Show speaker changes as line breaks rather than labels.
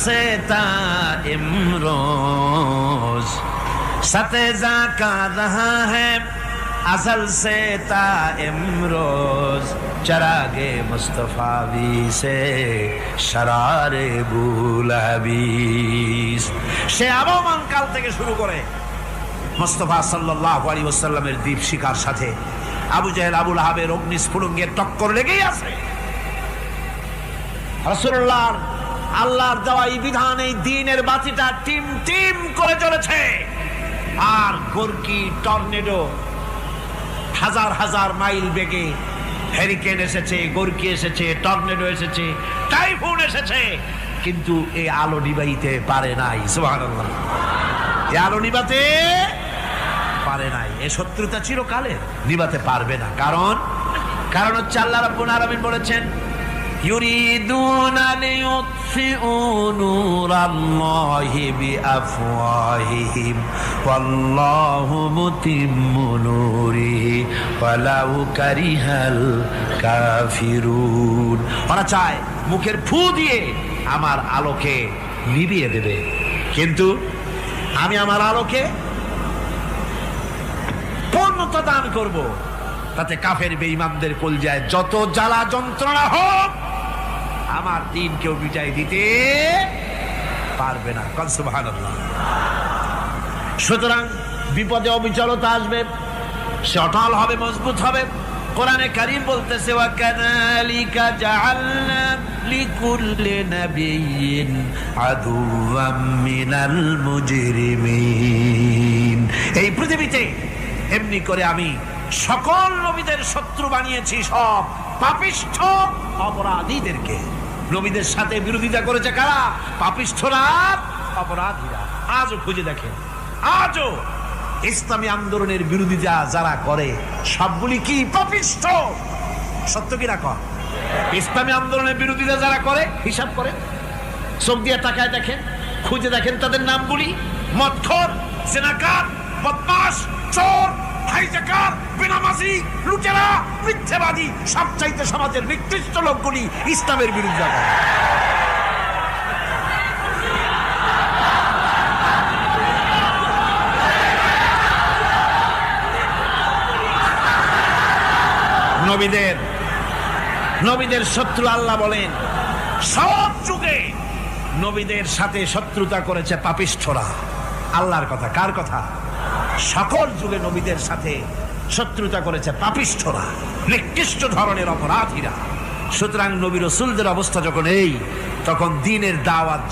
से ताइम रोज सतेजा का रहा है अजल से ताइम रोज चरागे मुस्तफावी से शरारे बुलाबीस। সে আবহমান কাল থেকে শুরু করে মুস্তাফা সাল্লাল্লাহু আলাইহি ওয়াসাল্লামের দীপ শিখার সাথে আবু জাহেল আবু লাহাবের অগ্নিস্ফুলিঙ্গের টক্কর লেগেই আছে। রাসূলুল্লাহর আল্লাহর দেওয়া এই বিধান, এই দ্বীনের বাতিটা টিম টিম করে চলেছে। আর গোরকি টর্নেডো হাজার হাজার মাইল বেগে হ্যারিকেন এসেছে, গোরকি এসেছে, টর্নেডো এসেছে, টাইফুন এসেছে, কিন্তু এই আলো নিবাইতে পারে নাই। সুবহানাল্লাহ, এই আলো নিবাতে পারে নাই। এই শত্রুতা চিরকালের, নিবাতে পারবে না। কারণ হচ্ছে আল্লাহ রাব্বুল আলামিন বলেছেন ইউরিদুনা লিইউতফিউ নূরাল্লাহি বিআফওয়াহিহিম ওয়াল্লাহু মুতিম্মু নূরিহি ওয়ালাউ কারিহাল কাফিরুন। ওরা চায় মুখের ফু দিয়ে আমার আলোকে নিভিয়ে দেবে, কিন্তু আমি আমার আলোকে পূর্ণতা দান করব। তাতে কাফের বেঈমানদের কলজায় যত জ্বালা যন্ত্রণা হোক, আমার দ্বীন কেউ মিটাই দিতে পারবে না। সুবহানাল্লাহ। সুতরাং বিপদে অবিচলতা আসবে, সে অটল হবে, মজবুত হবে। কোরআনে কারীম বলতেছে ওয়াকাযালিকা জাআলনা লিকুল্লি নাবিয়্যিন আদুওয়াম মিনাল মুজরিমিন। এই পৃথিবীতে এমনি করে আমি সকল নবীদের শত্রু বানিয়েছি, সব পাপিষ্ঠ অপরাধীদেরকে। নবীদের সাথে বিরোধিতা করেছে কারা? পাপিষ্ঠরা, অপরাধীরা। আজও খুঁজে দেখেন, আজও ইসলামী আন্দোলনের বিরোধিতা যারা করে সবগুলি কি পাপিষ্ঠ? সত্য কি না কর? ইসলামী আন্দোলনের বিরোধিতা যারা করে হিসাব করে, চোখ দিয়ে তাকায় দেখেন, খুঁজে দেখেন তাদের নামগুলি। মদখোর, জিনাকার, বদমাশ, চোর, হাইজাকার, বেনামাজি, লুটেরা, মিথ্যাবাদী, সবচাইতে সমাজের নিকৃষ্ট লোকগুলি ইসলামের বিরোধিতা করে। নবীদের শত্রু আল্লাহ বলেন সব যুগে নবীদের সাথে শত্রুতা করেছে পাপিষ্ঠরা। আল্লাহর কথা, কার কথা? সকল যুগে নবীদের সাথে শত্রুতা করেছে পাপিষ্ঠরা, নিকৃষ্ট ধরনের অপরাধীরা। সুতরাং নবী রাসূলদের অবস্থা যখন এই, তখন দ্বীনের দাওয়াত